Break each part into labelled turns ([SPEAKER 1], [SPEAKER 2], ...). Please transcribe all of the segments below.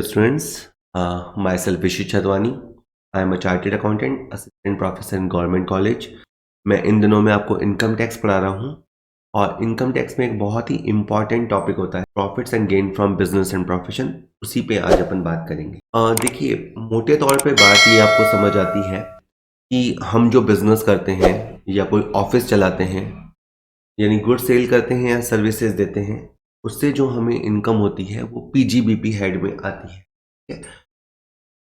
[SPEAKER 1] students. Myself Vishit Chadwani. I am a chartered accountant, assistant professor in government college. मैं इन दिनों में आपको income tax पढ़ा रहा हूँ और इनकम टैक्स में एक बहुत ही इम्पॉर्टेंट टॉपिक होता है profits and gain from business and profession. उसी पे आज अपन बात करेंगे। देखिए, मोटे तौर पे बात ये आपको समझ आती है कि हम जो बिजनेस करते हैं या कोई ऑफिस चलाते हैं, यानी गुड सेल करते हैं या सर्विसेज देते हैं, उससे जो हमें इनकम होती है वो पीजीबीपी हेड में आती है। ठीक है?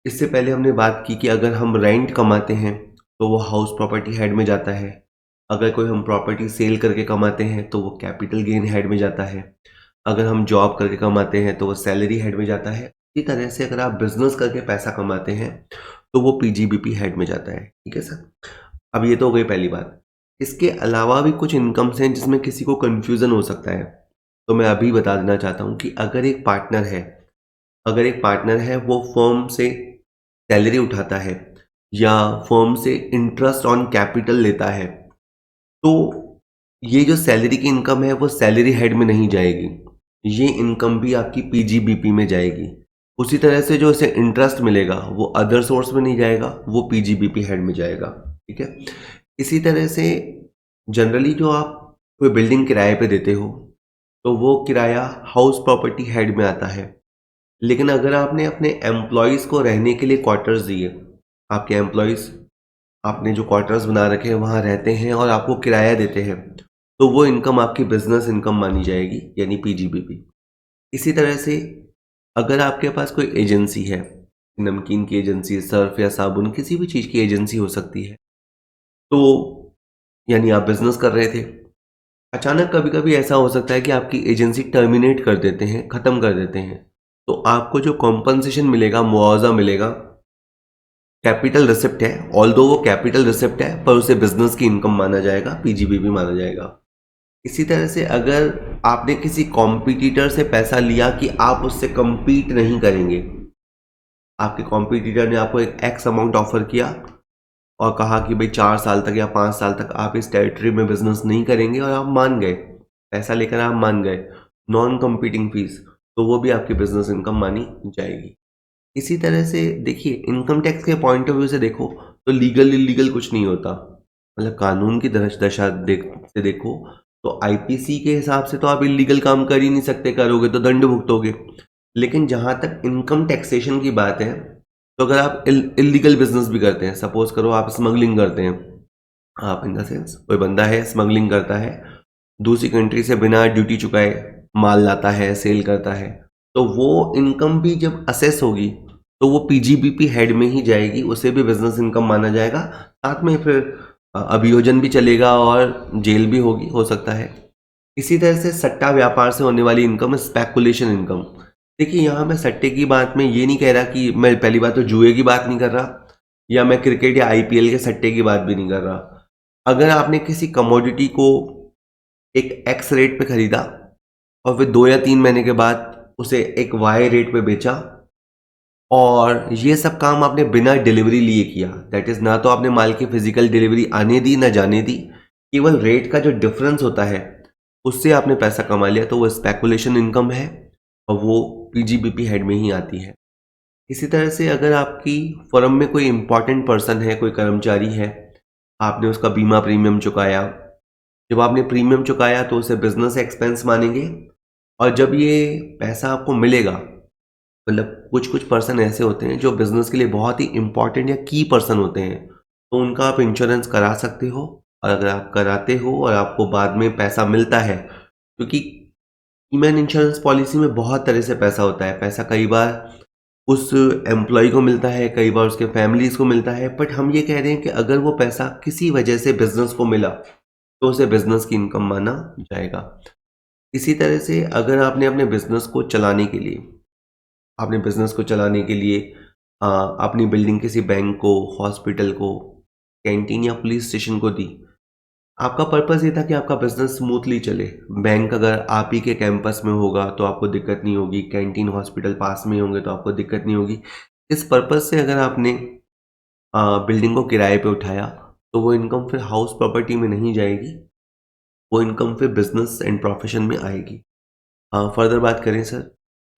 [SPEAKER 1] इससे पहले हमने बात की कि अगर हम रेंट कमाते हैं तो वो हाउस प्रॉपर्टी हेड में जाता है। अगर कोई हम प्रॉपर्टी सेल करके कमाते हैं तो वो कैपिटल गेन हेड में जाता है। अगर हम जॉब करके कमाते हैं तो वो सैलरी हेड में जाता है। इसी तरह से अगर आप बिजनेस करके पैसा कमाते हैं तो वो पीजीबीपी हेड में जाता है। ठीक है सर। अब ये तो हो गई पहली बात। इसके अलावा भी कुछ इनकम्स हैं जिसमें किसी को कंफ्यूजन हो सकता है, तो मैं अभी बता देना चाहता हूँ कि अगर एक पार्टनर है वो फर्म से सैलरी उठाता है या फर्म से इंटरेस्ट ऑन कैपिटल लेता है, तो ये जो सैलरी की इनकम है वो सैलरी हेड में नहीं जाएगी, ये इनकम भी आपकी पीजीबीपी में जाएगी। उसी तरह से जो इसे इंटरेस्ट मिलेगा वो अदर सोर्स में नहीं जाएगा, वो पीजीबीपी हेड में जाएगा। ठीक है। इसी तरह से जनरली जो आप कोई बिल्डिंग किराए पे देते हो तो वो किराया हाउस प्रॉपर्टी हेड में आता है। लेकिन अगर आपने अपने एम्प्लॉयज़ को रहने के लिए क्वार्टर्स दिए, आपके एम्प्लॉयज़, आपने जो क्वार्टर्स बना रखे हैं वहाँ रहते हैं और आपको किराया देते हैं, तो वो इनकम आपकी बिजनेस इनकम मानी जाएगी, यानी पीजीबीपी। इसी तरह से अगर आपके पास कोई एजेंसी है, नमकीन की एजेंसी, सर्फ या साबुन, किसी भी चीज़ की एजेंसी हो सकती है, तो यानी आप बिजनेस कर रहे थे, अचानक कभी-कभी ऐसा हो सकता है कि आपकी एजेंसी टर्मिनेट कर देते हैं, ख़त्म कर देते हैं, तो आपको जो कॉम्पनसेशन मिलेगा, मुआवज़ा मिलेगा, कैपिटल रिसिप्ट है, ऑल्दो वो कैपिटल रिसिप्ट है पर उसे बिजनेस की इनकम माना जाएगा, पीजीबीपी माना जाएगा। इसी तरह से अगर आपने किसी कॉम्पिटिटर से पैसा लिया कि आप उससे कम्पीट नहीं करेंगे, आपके कॉम्पिटिटर ने आपको एक एक्स अमाउंट ऑफर किया और कहा कि भाई 4 साल तक या 5 साल तक आप इस टेरिटरी में बिजनेस नहीं करेंगे, और आप मान गए, पैसा लेकर आप मान गए, नॉन कम्पीटिंग फीस, तो वो भी आपकी बिजनेस इनकम मानी जाएगी। इसी तरह से देखिए, इनकम टैक्स के पॉइंट ऑफ व्यू से देखो तो लीगल इलीगल कुछ नहीं होता, मतलब कानून की दशा से देखो तो आईपीसी के हिसाब से तो आप इलीगल काम कर ही नहीं सकते, करोगे तो दंड भुगतोगे। लेकिन जहां तक इनकम टैक्सेशन की बात है, तो अगर आप इलीगल बिजनेस भी करते हैं, सपोज करो आप स्मगलिंग करते हैं, आप इन द सेंस कोई बंदा है स्मगलिंग करता है, दूसरी कंट्री से बिना ड्यूटी चुकाए माल लाता है, सेल करता है, तो वो इनकम भी जब असेस होगी तो वो पीजीबीपी हेड में ही जाएगी, उसे भी बिजनेस इनकम माना जाएगा। साथ में फिर अभियोजन भी चलेगा और जेल भी होगी, हो सकता है। इसी तरह से सट्टा व्यापार से होने वाली इनकम है स्पेकुलेशन इनकम। देखिए, यहाँ मैं सट्टे की बात में ये नहीं कह रहा कि मैं पहली बात तो जुए की बात नहीं कर रहा, या मैं क्रिकेट या आईपीएल के सट्टे की बात भी नहीं कर रहा। अगर आपने किसी कमोडिटी को एक एक्स रेट पे खरीदा और फिर 2 या 3 महीने के बाद उसे एक वाई रेट पे बेचा, और ये सब काम आपने बिना डिलीवरी लिए किया, दैट इज ना तो आपने माल की फिजिकल डिलीवरी आने दी ना जाने दी, केवल रेट का जो डिफरेंस होता है उससे आपने पैसा कमा लिया, तो वो स्पेकुलेशन इनकम है और वो पीजीबीपी हेड में ही आती है। इसी तरह से अगर आपकी फर्म में कोई इंपॉर्टेंट पर्सन है, कोई कर्मचारी है, आपने उसका बीमा प्रीमियम चुकाया, जब आपने प्रीमियम चुकाया तो उसे बिजनेस एक्सपेंस मानेंगे, और जब ये पैसा आपको मिलेगा, मतलब कुछ कुछ पर्सन ऐसे होते हैं जो बिजनेस के लिए बहुत ही इंपॉर्टेंट या की पर्सन होते हैं, तो उनका आप इंश्योरेंस करा सकते हो। और अगर आप कराते हो और आपको बाद में पैसा मिलता है, क्योंकि ईमैन इंश्योरेंस पॉलिसी में बहुत तरह से पैसा होता है, पैसा कई बार उस एम्प्लॉय को मिलता है, कई बार उसके फैमिलीज को मिलता है, बट हम ये कह रहे हैं कि अगर वो पैसा किसी वजह से बिजनेस को मिला तो उसे बिजनेस की इनकम माना जाएगा। इसी तरह से अगर आपने अपने बिजनेस को चलाने के लिए, अपनी बिल्डिंग किसी बैंक को, हॉस्पिटल को, कैंटीन या पुलिस स्टेशन को दी, आपका पर्पस ये था कि आपका बिजनेस स्मूथली चले। बैंक अगर आप ही के कैंपस में होगा तो आपको दिक्कत नहीं होगी, कैंटीन हॉस्पिटल पास में होंगे तो आपको दिक्कत नहीं होगी। इस पर्पस से अगर आपने बिल्डिंग को किराए पे उठाया, तो वो इनकम फिर हाउस प्रॉपर्टी में नहीं जाएगी, वो इनकम फिर बिजनेस एंड प्रोफेशन में आएगी। फर्दर बात करें सर,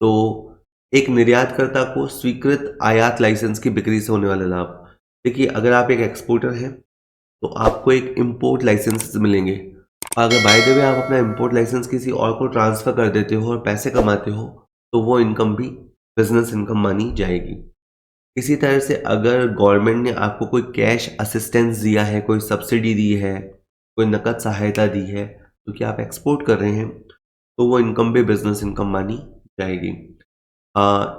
[SPEAKER 1] तो एक निर्यातकर्ता को स्वीकृत आयात लाइसेंस की बिक्री से होने वाला लाभ। देखिए, अगर आप एक एक्सपोर्टर हैं तो आपको एक इंपोर्ट लाइसेंस मिलेंगे। अगर बाय द वे आप अपना इंपोर्ट लाइसेंस किसी और को ट्रांसफ़र कर देते हो और पैसे कमाते हो, तो वो इनकम भी बिजनेस इनकम मानी जाएगी। इसी तरह से अगर गवर्नमेंट ने आपको कोई कैश असिस्टेंस दिया है, कोई सब्सिडी दी है, कोई नकद सहायता दी है, क्योंकि आप एक्सपोर्ट कर रहे हैं, तो वो इनकम भी बिजनेस इनकम मानी जाएगी।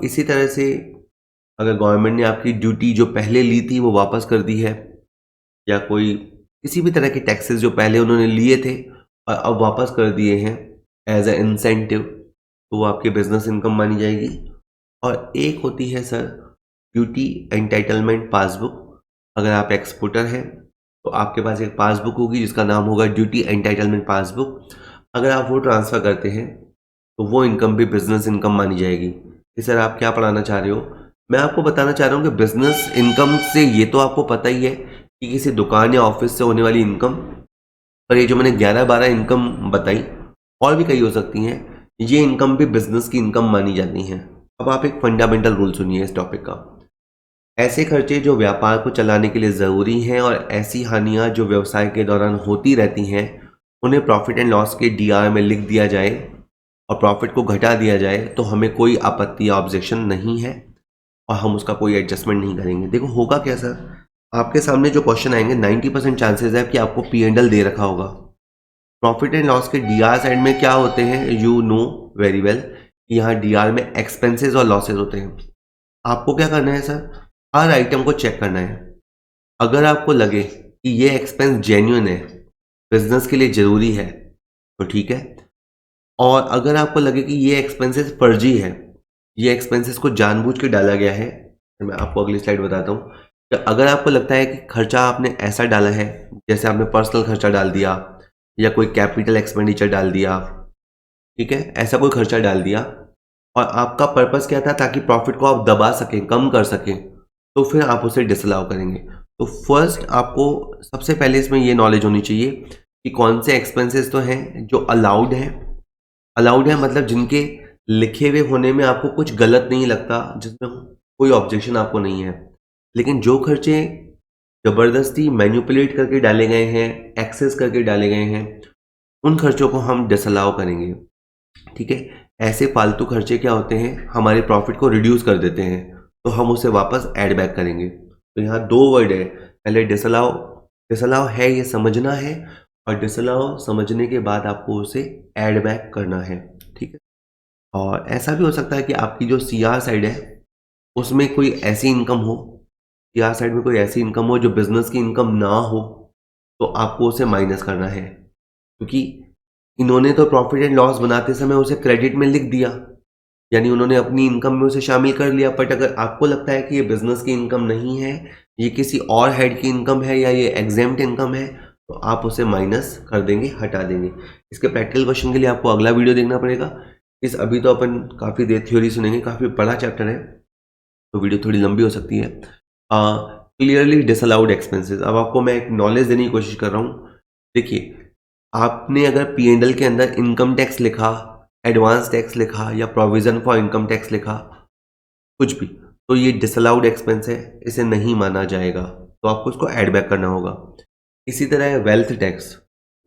[SPEAKER 1] इसी तरह से अगर गवर्नमेंट ने आपकी ड्यूटी जो पहले ली थी वो वापस कर दी है, या कोई किसी भी तरह के टैक्सेस जो पहले उन्होंने लिए थे और अब वापस कर दिए हैं एज अ इंसेंटिव, तो वो आपकी बिजनेस इनकम मानी जाएगी। और एक होती है सर ड्यूटी एंटाइटलमेंट पासबुक। अगर आप एक्सपोर्टर हैं तो आपके पास एक पासबुक होगी जिसका नाम होगा ड्यूटी एंटाइटलमेंट पासबुक। अगर आप वो ट्रांसफ़र करते हैं तो वो इनकम भी बिजनेस इनकम मानी जाएगी। कि सर आप क्या पढ़ाना चाह रहे हो? मैं आपको बताना चाह रहा हूँ कि बिजनेस इनकम से ये तो आपको पता ही है कि किसी दुकान या ऑफिस से होने वाली इनकम, और ये जो मैंने 11-12 इनकम बताई और भी कई हो सकती हैं, ये इनकम भी बिजनेस की इनकम मानी जाती हैं। अब आप एक फंडामेंटल रूल सुनिए इस टॉपिक का। ऐसे खर्चे जो व्यापार को चलाने के लिए ज़रूरी हैं और ऐसी हानियाँ जो व्यवसाय के दौरान होती रहती हैं, उन्हें प्रॉफिट एंड लॉस के डीआर में लिख दिया जाए और प्रॉफिट को घटा दिया जाए तो हमें कोई आपत्ति या ऑब्जेक्शन नहीं है और हम उसका कोई एडजस्टमेंट नहीं करेंगे। देखो होगा क्या सर, आपके सामने जो क्वेश्चन आएंगे 90% चांसेस है कि आपको P&L दे रखा होगा। प्रॉफिट एंड लॉस के डीआर साइड में क्या होते हैं, यू नो वेरी वेल, यहाँ डीआर में एक्सपेंसेस और लॉसेज होते हैं। आपको क्या करना है सर, हर आइटम को चेक करना है। अगर आपको लगे कि ये एक्सपेंस जेन्युइन है, बिजनेस के लिए ज़रूरी है, तो ठीक है। और अगर आपको लगे कि ये एक्सपेंसेस फर्जी है, ये एक्सपेंसेस को जानबूझ के डाला गया है, तो मैं आपको अगली स्लाइड बताता हूँ। तो अगर आपको लगता है कि खर्चा आपने ऐसा डाला है, जैसे आपने पर्सनल खर्चा डाल दिया या कोई कैपिटल एक्सपेंडिचर डाल दिया, ठीक है, ऐसा कोई खर्चा डाल दिया और आपका पर्पस क्या था, ताकि प्रॉफिट को आप दबा सकें, कम कर सकें, तो फिर आप उसे डिसअलाउ करेंगे। तो फर्स्ट आपको सबसे पहले इसमें ये नॉलेज होनी चाहिए कि कौन से एक्सपेंसेस तो हैं जो अलाउड हैं। अलाउड है मतलब जिनके लिखे हुए होने में आपको कुछ गलत नहीं लगता, जिसमें कोई ऑब्जेक्शन आपको नहीं है। लेकिन जो खर्चे ज़बरदस्ती मैनिपुलेट करके डाले गए हैं, एक्सेस करके डाले गए हैं, उन खर्चों को हम डिसअलाउ करेंगे। ठीक है, ऐसे फालतू खर्चे क्या होते हैं, हमारे प्रॉफिट को रिड्यूस कर देते हैं, तो हम उसे वापस ऐड बैक करेंगे। तो यहाँ दो वर्ड है, पहले डिसअलाउ, डिसअलाउ है ये समझना है, और डिसअलाउ समझने के बाद आपको उसे ऐड बैक करना है। ठीक है, और ऐसा भी हो सकता है कि आपकी जो सीआर साइड है उसमें कोई ऐसी इनकम हो, सीआर साइड में कोई ऐसी इनकम हो जो बिजनेस की इनकम ना हो, तो आपको उसे माइनस करना है। क्योंकि इन्होंने तो प्रॉफिट एंड लॉस बनाते समय उसे क्रेडिट में लिख दिया, यानी उन्होंने अपनी इनकम में उसे शामिल कर लिया। बट अगर आपको लगता है कि ये बिजनेस की इनकम नहीं है, ये किसी और हेड की इनकम है या ये एग्जेम्प्ट इनकम है, तो आप उसे माइनस कर देंगे, हटा देंगे। इसके प्रैक्टिकल क्वेश्चन के लिए आपको अगला वीडियो देखना पड़ेगा। इस अभी तो अपन काफ़ी देर थ्योरी सुनेंगे, काफ़ी बड़ा चैप्टर है, तो वीडियो थोड़ी लंबी हो सकती है। क्लियरली डिसअलाउड एक्सपेंसेस, अब आपको मैं एक नॉलेज देने की कोशिश कर रहा हूँ। देखिए, आपने अगर P&L के अंदर इनकम टैक्स लिखा, एडवांस टैक्स लिखा या प्रोविजन फॉर इनकम टैक्स लिखा, कुछ भी, तो ये डिसअलाउड एक्सपेंस है, इसे नहीं माना जाएगा, तो आपको इसको ऐड बैक करना होगा। इसी तरह वेल्थ टैक्स,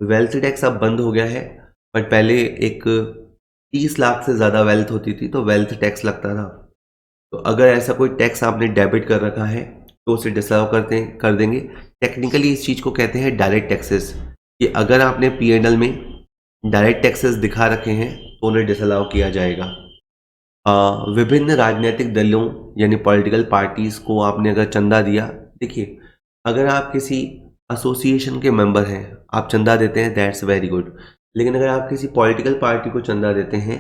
[SPEAKER 1] वेल्थ टैक्स अब बंद हो गया है, बट पहले एक 30 लाख से ज़्यादा वेल्थ होती थी तो वेल्थ टैक्स लगता था। तो अगर ऐसा कोई टैक्स आपने डेबिट कर रखा है तो उसे डिसअलाउ कर देंगे। टेक्निकली इस चीज़ को कहते हैं डायरेक्ट टैक्सेस, कि अगर आपने P&L में डायरेक्ट टैक्सेस दिखा रखे हैं तो उन्हें डिसअलाउ किया जाएगा। विभिन्न राजनीतिक दलों यानी पॉलिटिकल पार्टीज़ को आपने अगर चंदा दिया, देखिए अगर आप किसी एसोसिएशन के मेंबर हैं, आप चंदा देते हैं, दैट्स वेरी गुड। लेकिन अगर आप किसी पॉलिटिकल पार्टी को चंदा देते हैं,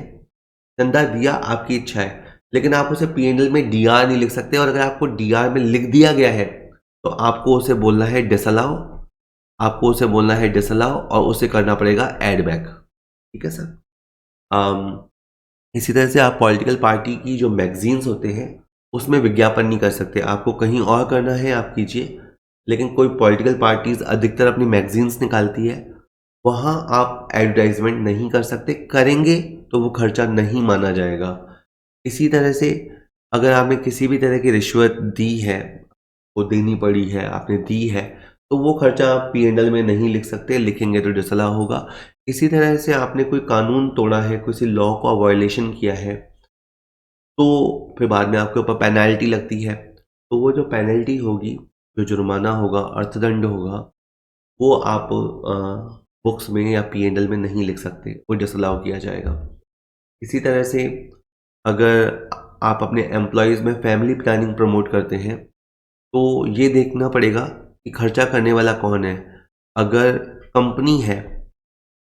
[SPEAKER 1] चंदा दिया आपकी इच्छा है, लेकिन आप उसे P&L में डीआर नहीं लिख सकते, और अगर आपको डीआर में लिख दिया गया है तो आपको उसे बोलना है डिसअलाउ, आपको उसे बोलना है डिसअलाउ और उसे करना पड़ेगा ऐड बैक। ठीक है सर। इसी तरह से आप पॉलिटिकल पार्टी की जो मैगजीन्स होते हैं उसमें विज्ञापन नहीं कर सकते, आपको कहीं और करना है आप कीजिए, लेकिन कोई पॉलिटिकल पार्टीज अधिकतर अपनी मैगजीन्स निकालती है, वहाँ आप एडवर्टाइजमेंट नहीं कर सकते, करेंगे तो वो खर्चा नहीं माना जाएगा। इसी तरह से अगर आपने किसी भी तरह की रिश्वत दी है, वो देनी पड़ी है, आपने दी है, तो वो खर्चा आप P&L में नहीं लिख सकते, लिखेंगे तो डिसअलाउ होगा। इसी तरह से आपने कोई कानून तोड़ा है, किसी लॉ का वायलेशन किया है, तो फिर बाद में आपके ऊपर पेनल्टी लगती है। तो वो जो पेनल्टी होगी, जो जुर्माना होगा, अर्थदंड होगा, वो आप बुक्स में या P&L में नहीं लिख सकते, वो डिसअलाउ किया जाएगा। इसी तरह से अगर आप अपने एम्प्लॉइज़ में फैमिली प्लानिंग प्रमोट करते हैं, तो ये देखना पड़ेगा कि खर्चा करने वाला कौन है। अगर कंपनी है,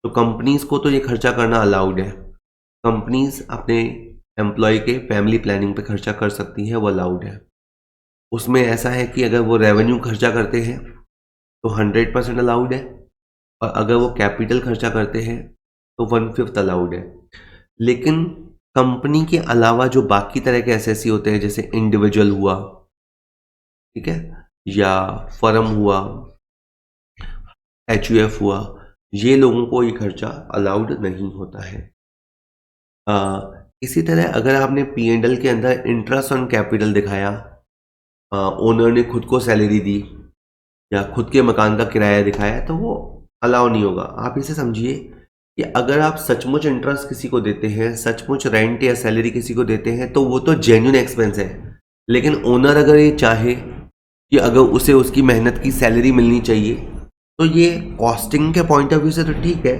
[SPEAKER 1] तो कंपनीज़ को तो ये खर्चा करना अलाउड है। कंपनीज़ अपने एम्प्लॉय के फैमिली प्लानिंग पे खर्चा कर सकती हैं, वो अलाउड है। उसमें ऐसा है कि अगर वो रेवेन्यू खर्चा करते हैं, तो 100% अलाउड है, और अगर वो कैपिटल खर्चा करते हैं, तो 1/5 अलाउड है। लेकिन कंपनी के अलावा जो बाकी तरह के एसएससी होते हैं, जैसे इंडिविजुअल हुआ, ठीक है, या फर्म हुआ, एचयूएफ हुआ, ये लोगों को ये खर्चा अलाउड नहीं होता है। इसी तरह अगर आपने P&L के अंदर इंटरेस्ट ऑन कैपिटल दिखाया, ओनर ने खुद को सैलरी दी या खुद के मकान का किराया दिखाया, तो वो अलाउ नहीं होगा। आप इसे समझिए कि अगर आप सचमुच इंटरेस्ट किसी को देते हैं, सचमुच रेंट या सैलरी किसी को देते हैं, तो वो तो जेन्युइन एक्सपेंस है। लेकिन ओनर अगर ये चाहे कि अगर उसे उसकी मेहनत की सैलरी मिलनी चाहिए, तो ये कॉस्टिंग के पॉइंट ऑफ व्यू से तो ठीक है,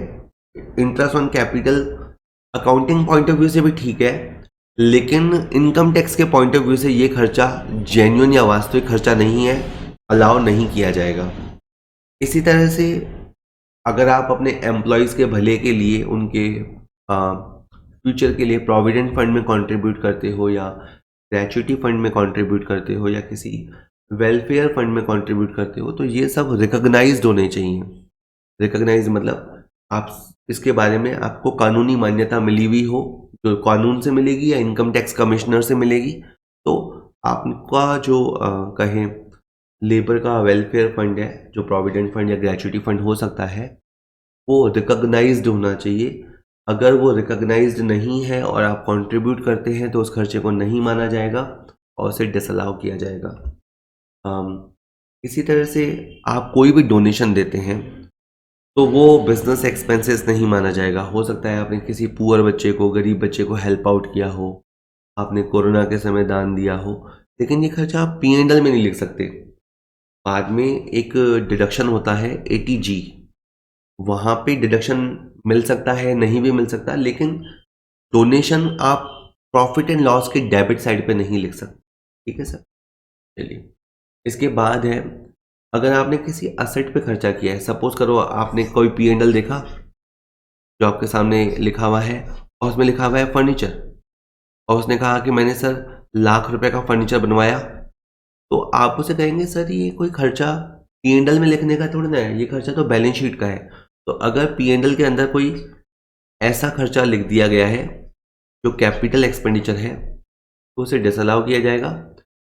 [SPEAKER 1] interest on capital accounting point of view से भी ठीक है, लेकिन इनकम टैक्स के पॉइंट ऑफ व्यू से ये खर्चा जेन्युइन या वास्तविक खर्चा नहीं है, अलाउ नहीं किया जाएगा। इसी तरह से अगर आप अपने एम्प्लॉयज़ के भले के लिए, उनके फ्यूचर के लिए प्रोविडेंट फंड में कंट्रीब्यूट करते हो, या ग्रेच्युटी फंड में कंट्रीब्यूट करते हो, या किसी वेलफेयर फंड में कंट्रीब्यूट करते हो, तो ये सब रिकॉग्नाइज्ड होने चाहिए। रिकॉग्नाइज मतलब आप इसके बारे में आपको कानूनी मान्यता मिली हुई हो, जो कानून से मिलेगी या इनकम टैक्स कमिश्नर से मिलेगी, तो आपका जो कहें लेबर का वेलफेयर फंड है, जो प्रोविडेंट फंड या ग्रेच्युटी फंड हो सकता है, वो रिकॉग्नाइज्ड होना चाहिए। अगर वो रिकॉग्नाइज्ड नहीं है और आप कंट्रीब्यूट करते हैं, तो उस खर्चे को नहीं माना जाएगा और उसे डिसअलाउ किया जाएगा। इसी तरह से आप कोई भी डोनेशन देते हैं, तो वो बिजनेस एक्सपेंसेस नहीं माना जाएगा। हो सकता है आपने किसी पुअर बच्चे को, गरीब बच्चे को हेल्प आउट किया हो, आपने कोरोना के समय दान दिया हो, लेकिन ये खर्चा आप P&L में नहीं लिख सकते। बाद में एक डिडक्शन होता है ATG, वहाँ पे डिडक्शन मिल सकता है, नहीं भी मिल सकता, लेकिन डोनेशन आप प्रॉफिट एंड लॉस के डेबिट साइड पे नहीं लिख सकते। ठीक है सर, चलिए। इसके बाद है, अगर आपने किसी असेट पे खर्चा किया है, सपोज करो आपने कोई P&L देखा जो आपके सामने लिखा हुआ है, और उसमें लिखा हुआ है फर्नीचर, और उसने कहा कि मैंने सर ₹1,00,000 का फर्नीचर बनवाया, तो आप उसे कहेंगे सर ये कोई खर्चा P&L में लिखने का थोड़ी ना है, ये खर्चा तो बैलेंस शीट का है। तो अगर P&L के अंदर कोई ऐसा खर्चा लिख दिया गया है जो कैपिटल एक्सपेंडिचर है, तो उसे डिसअलाउ किया जाएगा।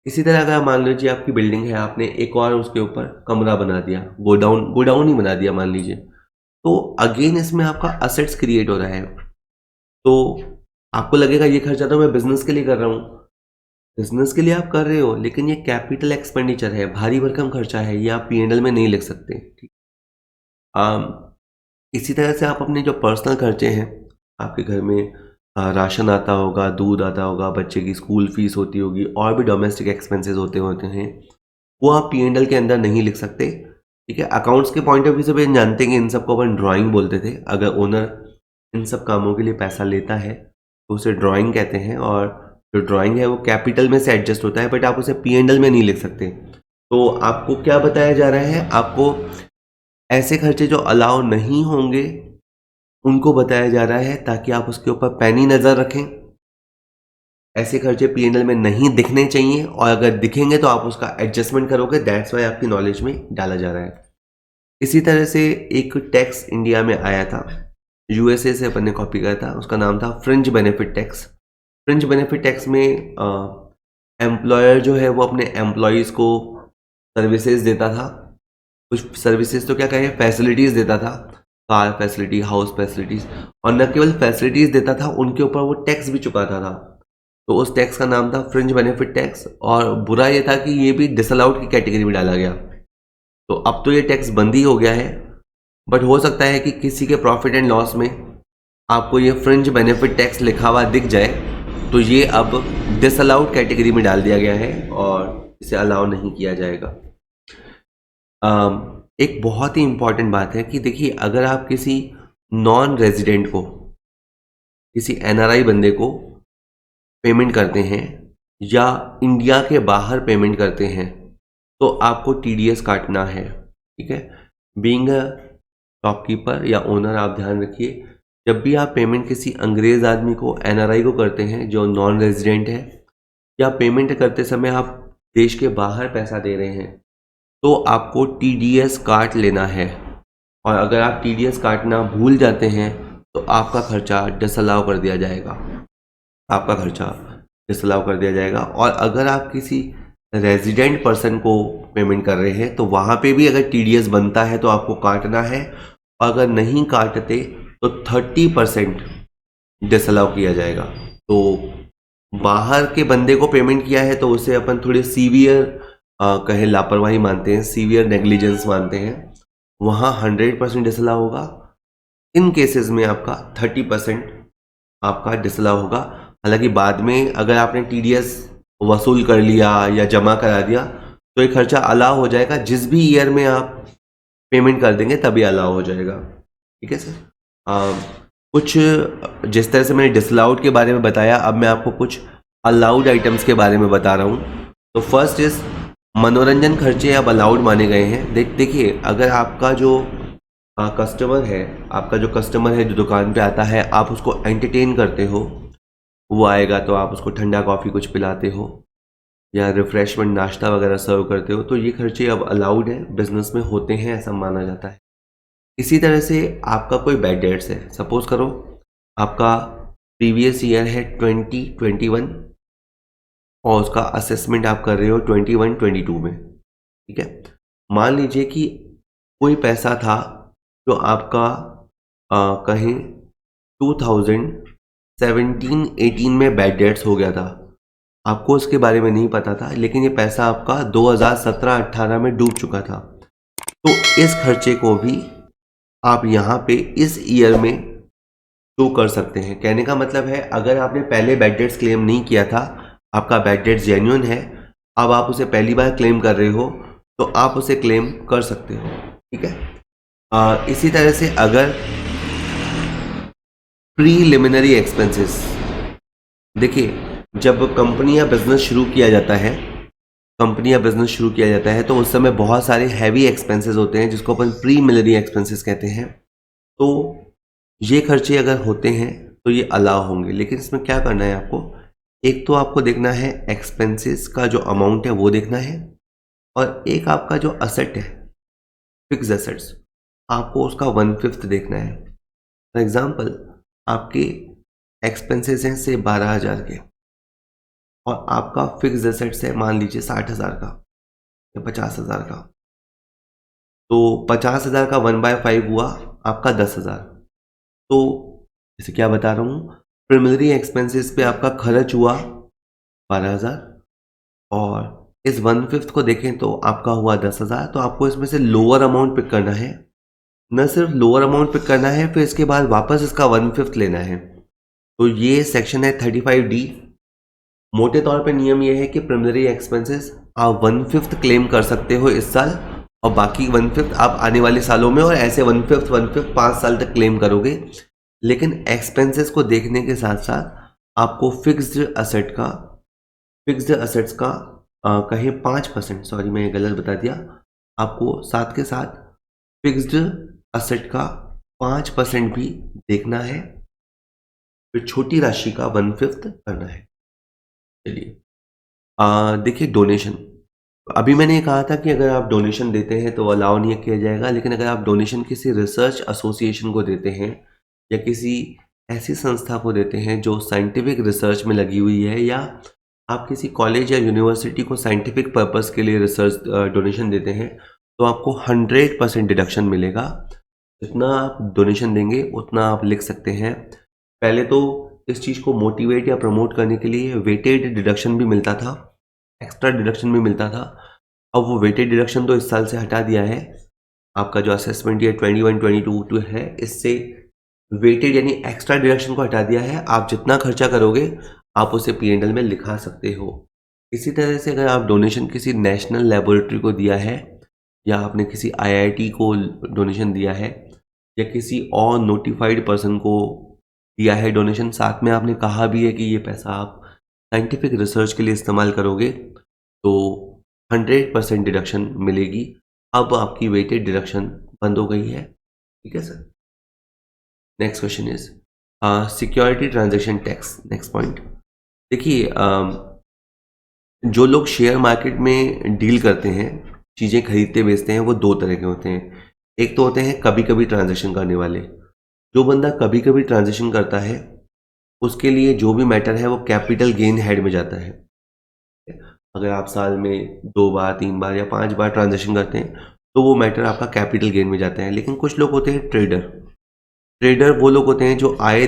[SPEAKER 1] इसी तरह अगर मान लीजिए आपकी बिल्डिंग है, आपने एक और उसके ऊपर कमरा बना दिया, गोडाउन ही बना दिया मान लीजिए, तो अगेन इसमें आपका असेट्स क्रिएट हो रहा है। तो आपको लगेगा ये खर्चा तो मैं बिजनेस के लिए कर रहा हूँ, बिजनेस के लिए आप कर रहे हो, लेकिन ये कैपिटल एक्सपेंडिचर है, भारी भरकम खर्चा है, ये आप P&L में नहीं लिख सकते। ठीक। इसी तरह से आप अपने जो पर्सनल खर्चे हैं, आपके घर में राशन आता होगा, दूध आता होगा, बच्चे की स्कूल फीस होती होगी, और भी डोमेस्टिक एक्सपेंसेस होते हैं, वो आप P&L के अंदर नहीं लिख सकते। ठीक है, अकाउंट्स के पॉइंट ऑफ व्यू से भी जानते हैं कि इन सबको अपन ड्राइंग बोलते थे। अगर ओनर इन सब कामों के लिए पैसा लेता है, तो उसे ड्राइंग कहते हैं, और जो ड्राइंग है वो कैपिटल में से एडजस्ट होता है, बट आप उसे P&L में नहीं लिख सकते। तो आपको क्या बताया जा रहा है, आपको ऐसे खर्चे जो अलाउ नहीं होंगे उनको बताया जा रहा है, ताकि आप उसके ऊपर पैनी नज़र रखें। ऐसे खर्चे P&L में नहीं दिखने चाहिए, और अगर दिखेंगे तो आप उसका एडजस्टमेंट करोगे, दैट्स वाई आपकी नॉलेज में डाला जा रहा है। इसी तरह से एक टैक्स इंडिया में आया था, USA से अपन ने कॉपी किया था, उसका नाम था fringe benefit tax. Fringe benefit tax में एम्प्लॉयर जो है वो अपने एम्प्लॉयज़ को सर्विसेज देता था, कुछ सर्विसेज तो क्या कहें, फैसिलिटीज़ देता था, कार फैसिलिटी, हाउस फैसिलिटीज़, और न केवल फैसिलिटीज़ देता था, उनके ऊपर वो टैक्स भी चुकाता था। तो उस टैक्स का नाम था फ्रिंज बेनिफिट टैक्स, और बुरा ये था कि ये भी डिसअलाउड की कैटेगरी में डाला गया। तो अब तो ये टैक्स बंद ही हो गया है, बट हो सकता है कि किसी के प्रॉफिट एंड लॉस में आपको ये फ्रिंज बेनिफिट टैक्स लिखा हुआ दिख जाए, तो ये अब डिसअलाउड कैटेगरी में डाल दिया गया है और इसे अलाउ नहीं किया जाएगा। एक बहुत ही इंपॉर्टेंट बात है कि देखिए, अगर आप किसी नॉन रेजिडेंट को, किसी एनआरआई बंदे को पेमेंट करते हैं या इंडिया के बाहर पेमेंट करते हैं, तो आपको टीडीएस काटना है। ठीक है, बीइंग अ शॉपकीपर या ओनर, आप ध्यान रखिए, जब भी आप पेमेंट किसी अंग्रेज आदमी को, एनआरआई को करते हैं जो नॉन रेजिडेंट है, या पेमेंट करते समय आप देश के बाहर पैसा दे रहे हैं, तो आपको टीडीएस काट लेना है। और अगर आप टीडीएस काटना भूल जाते हैं तो आपका खर्चा डिसअलाउ कर दिया जाएगा, आपका खर्चा डिसअलाउ कर दिया जाएगा। और अगर आप किसी रेजिडेंट पर्सन को पेमेंट कर रहे हैं तो वहाँ पे भी अगर टीडीएस बनता है तो आपको काटना है, और अगर नहीं काटते तो 30% डिसअलाउ किया जाएगा। तो बाहर के बंदे को पेमेंट किया है तो उसे अपन थोड़ी सीवियर कहे लापरवाही मानते हैं, सीवियर नेग्लिजेंस मानते हैं, वहाँ 100% डिसअलाउ होगा। इन केसेस में आपका 30% आपका डिसअलाउ होगा। हालांकि बाद में अगर आपने टीडीएस वसूल कर लिया या जमा करा दिया तो ये खर्चा अलाउ हो जाएगा, जिस भी ईयर में आप पेमेंट कर देंगे तभी अलाउ हो जाएगा। ठीक है सर। कुछ जिस तरह से मैंने डिसअलाउड के बारे में बताया, अब मैं आपको कुछ अलाउड आइटम्स के बारे में बता रहा हूँ। तो फर्स्ट इज मनोरंजन खर्चे अब अलाउड माने गए हैं। देखिए, अगर आपका जो कस्टमर है, जो दुकान पे आता है, आप उसको एंटरटेन करते हो, वो आएगा तो आप उसको ठंडा कॉफ़ी कुछ पिलाते हो या रिफ्रेशमेंट नाश्ता वगैरह सर्व करते हो, तो ये खर्चे अब अलाउड है, बिजनेस में होते हैं, ऐसा माना जाता है। इसी तरह से आपका कोई बैड डेट्स है, सपोज करो आपका प्रीवियस ईयर है 2021 और उसका असेसमेंट आप कर रहे हो 21-22 में। ठीक है, मान लीजिए कि कोई पैसा था जो आपका कहीं 2017-18 में बैड डेट्स हो गया था, आपको उसके बारे में नहीं पता था, लेकिन ये पैसा आपका 2017-18 में डूब चुका था। तो इस खर्चे को भी आप यहाँ पे इस ईयर में शो कर सकते हैं। कहने का मतलब है, अगर आपने पहले बैड डेट्स क्लेम नहीं किया था, आपका बैड डेट्स जेन्युइन है, अब आप उसे पहली बार क्लेम कर रहे हो, तो आप उसे क्लेम कर सकते हो। ठीक है, इसी तरह से अगर प्रीलिमिनरी एक्सपेंसेस, देखिए, जब कंपनी या बिजनेस शुरू किया जाता है तो उस समय बहुत सारे हैवी एक्सपेंसेस होते हैं जिसको अपन प्रीलिमिनरी एक्सपेंसेस कहते हैं। तो ये खर्चे अगर होते हैं तो ये अलाउ होंगे, लेकिन इसमें क्या करना है आपको, एक तो आपको देखना है एक्सपेंसेस का जो अमाउंट है वो देखना है, और एक आपका जो असेट है, फिक्स एसेट्स, आपको उसका 1/5 देखना है। फॉर एग्जाम्पल, आपके एक्सपेंसेस हैं से 12,000 के और आपका फिक्स एसेट्स है मान लीजिए 60,000 का या 50,000 का, तो 50,000 का 1/5 हुआ आपका 10,000। तो जैसे क्या बता रहा हूँ, प्रीलिमिनरी एक्सपेंसेस पे आपका खर्च हुआ 12,000 और इस 1/5 को देखें तो आपका हुआ 10,000। तो आपको इसमें से लोअर अमाउंट पिक करना है, न सिर्फ लोअर अमाउंट पिक करना है, फिर इसके बाद वापस इसका 1/5 लेना है। तो ये सेक्शन है 35D। मोटे तौर पे नियम ये है कि प्रीलिमिनरी एक्सपेंसेस आप 1/5 क्लेम कर सकते हो इस साल, और बाकी 1/5 आप आने वाले सालों में, और ऐसे 1/5 5 साल तक क्लेम करोगे। लेकिन एक्सपेंसेस को देखने के साथ साथ आपको फिक्स्ड असेट्स का कहीं 5%, सॉरी मैं गलत बता दिया, आपको साथ के साथ फिक्स्ड असेट का 5% भी देखना है, फिर छोटी राशि का 1/5 करना है। चलिए, देखिए, डोनेशन, अभी मैंने ये कहा था कि अगर आप डोनेशन देते हैं तो अलाउ नहीं किया जाएगा, लेकिन अगर आप डोनेशन किसी रिसर्च एसोसिएशन को देते हैं या किसी ऐसी संस्था को देते हैं जो साइंटिफिक रिसर्च में लगी हुई है, या आप किसी कॉलेज या यूनिवर्सिटी को साइंटिफिक पर्पस के लिए रिसर्च डोनेशन देते हैं, तो आपको 100% डिडक्शन मिलेगा। जितना आप डोनेशन देंगे उतना आप लिख सकते हैं। पहले तो इस चीज़ को मोटिवेट या प्रमोट करने के लिए वेटेड डिडक्शन भी मिलता था, एक्स्ट्रा डिडक्शन भी मिलता था। अब वो वेटेड डिडक्शन तो इस साल से हटा दिया है। आपका जो असेसमेंट ईयर 21-22 है, इससे वेटेड यानी एक्स्ट्रा डिडक्शन को हटा दिया है। आप जितना खर्चा करोगे आप उसे P&L में लिखा सकते हो। इसी तरह से अगर आप डोनेशन किसी नेशनल लेबोरेटरी को दिया है या आपने किसी IIT को डोनेशन दिया है या किसी और नोटिफाइड पर्सन को दिया है डोनेशन, साथ में आपने कहा भी है कि ये पैसा आप साइंटिफिक रिसर्च के लिए इस्तेमाल करोगे, तो 100% डिडक्शन मिलेगी। अब आपकी वेटेड डिडक्शन बंद हो गई है। ठीक है sir. Next question is security transaction tax. Next point देखिए, जो लोग शेयर मार्केट में डील करते हैं, चीज़ें खरीदते बेचते हैं, वो दो तरह के होते हैं। एक तो होते हैं कभी कभी ट्रांजैक्शन करने वाले। जो बंदा कभी कभी ट्रांजैक्शन करता है उसके लिए जो भी मैटर है वो कैपिटल गेन हेड में जाता है। अगर आप साल में 2 बार 3 बार या 5 बार ट्रांजैक्शन करते हैं तो वो मैटर आपका कैपिटल गेन में जाता है। लेकिन कुछ लोग होते हैं ट्रेडर। ट्रेडर वो लोग होते हैं जो आए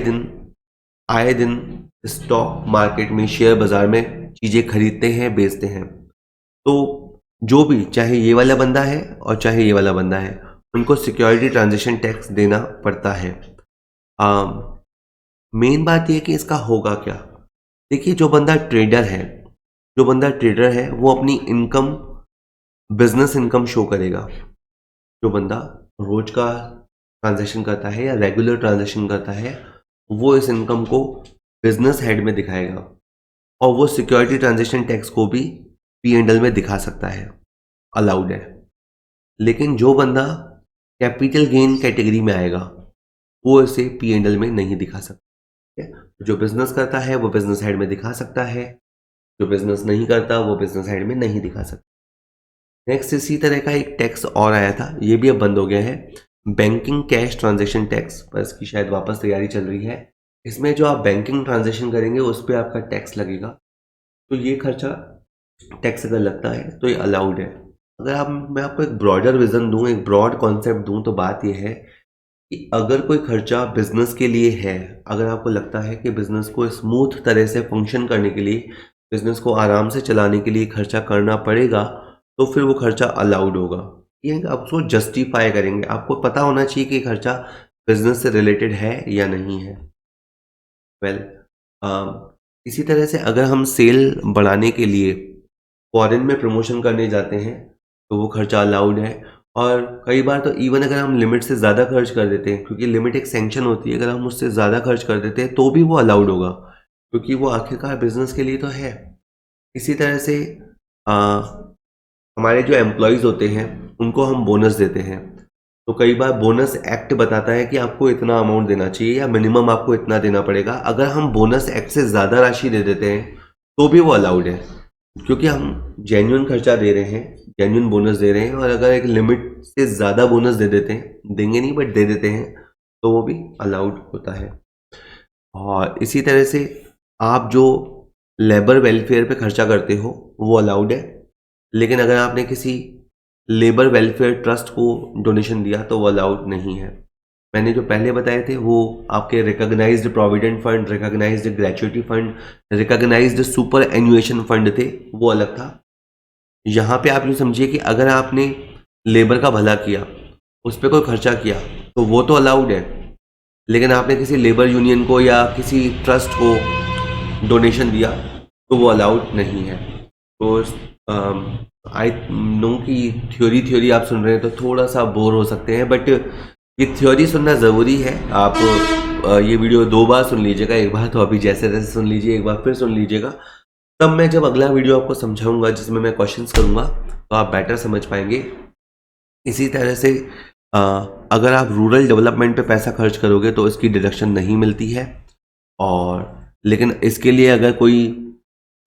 [SPEAKER 1] दिन स्टॉक मार्केट में, शेयर बाजार में चीज़ें खरीदते हैं बेचते हैं। तो जो भी, चाहे ये वाला बंदा है और चाहे ये वाला बंदा है, उनको सिक्योरिटी ट्रांजैक्शन टैक्स देना पड़ता है। मेन बात यह कि इसका होगा क्या। देखिए, जो बंदा ट्रेडर है वो अपनी इनकम, बिजनेस इनकम शो करेगा। जो बंदा रोज का ट्रांजैक्शन करता है या रेगुलर ट्रांजैक्शन करता है वो इस इनकम को बिजनेस हेड में दिखाएगा और वो सिक्योरिटी ट्रांजैक्शन टैक्स को भी P&L में दिखा सकता है, अलाउड है। लेकिन जो बंदा कैपिटल गेन कैटेगरी में आएगा वो इसे P&L में नहीं दिखा सकता। जो बिजनेस करता है वो बिजनेस हेड में दिखा सकता है, जो बिजनेस नहीं करता वो बिजनेस हेड में नहीं दिखा सकता। नेक्स्ट इसी तरह का एक टैक्स और आया था, ये भी अब बंद हो गया है, बैंकिंग कैश ट्रांजैक्शन टैक्स। पर इसकी शायद वापस तैयारी चल रही है। इसमें जो आप बैंकिंग ट्रांजैक्शन करेंगे उस पर आपका टैक्स लगेगा। तो ये खर्चा टैक्स अगर लगता है तो ये अलाउड है। अगर मैं आपको एक ब्रॉडर विजन दूं, एक ब्रॉड कॉन्सेप्ट दूं, तो बात यह है कि अगर कोई खर्चा बिजनेस के लिए है, अगर आपको लगता है कि बिजनेस को स्मूथ तरह से फंक्शन करने के लिए, बिजनेस को आराम से चलाने के लिए खर्चा करना पड़ेगा, तो फिर वो खर्चा अलाउड होगा। ये आप उसको जस्टिफाई करेंगे। आपको पता होना चाहिए कि खर्चा बिजनेस से रिलेटेड है या नहीं है। इसी तरह से अगर हम सेल बढ़ाने के लिए फॉरेन में प्रमोशन करने जाते हैं तो वो खर्चा अलाउड है। और कई बार तो इवन अगर हम लिमिट से ज़्यादा खर्च कर देते हैं, क्योंकि लिमिट एक सैंक्शन होती है, अगर हम उससे ज़्यादा खर्च कर देते हैं तो भी वो अलाउड होगा, क्योंकि वो आखिरकार बिजनेस के लिए तो है। इसी तरह से हमारे जो एम्प्लॉयज़ होते हैं उनको हम बोनस देते हैं, तो कई बार बोनस एक्ट बताता है कि आपको इतना अमाउंट देना चाहिए या मिनिमम आपको इतना देना पड़ेगा। अगर हम बोनस एक्ट से ज़्यादा राशि दे देते हैं तो भी वो अलाउड है, क्योंकि हम जेन्युइन खर्चा दे रहे हैं, जेन्युइन बोनस दे रहे हैं। और अगर एक लिमिट से ज़्यादा बोनस दे देते हैं, देंगे नहीं बट दे देते हैं, तो वो भी अलाउड होता है। और इसी तरह से आप जो लेबर वेलफेयर पे खर्चा करते हो वो अलाउड है। लेकिन अगर आपने किसी लेबर वेलफेयर ट्रस्ट को डोनेशन दिया तो वो अलाउड नहीं है। मैंने जो पहले बताए थे वो आपके recognised provident fund, recognised gratuity fund, recognised superannuation fund थे, वो अलग था। यहाँ पे आप यूँ समझिए कि अगर आपने लेबर का भला किया, उस पर कोई खर्चा किया, तो वो तो अलाउड है। लेकिन आपने किसी लेबर यूनियन को या किसी ट्रस्ट को डोनेशन दिया तो वो अलाउड नहीं है। तो आई नो कि थ्योरी आप सुन रहे हैं तो थोड़ा सा बोर हो सकते हैं, बट ये थ्योरी सुनना ज़रूरी है। आप ये वीडियो 2 बार सुन लीजिएगा, एक बार तो अभी जैसे तैसे सुन लीजिए, एक बार फिर सुन लीजिएगा। तब मैं जब अगला वीडियो आपको समझाऊंगा जिसमें मैं क्वेश्चंस करूंगा तो आप बेटर समझ पाएंगे। इसी तरह से अगर आप रूरल डेवलपमेंट पे पैसा खर्च करोगे तो इसकी डिडक्शन नहीं मिलती है। और लेकिन इसके लिए अगर कोई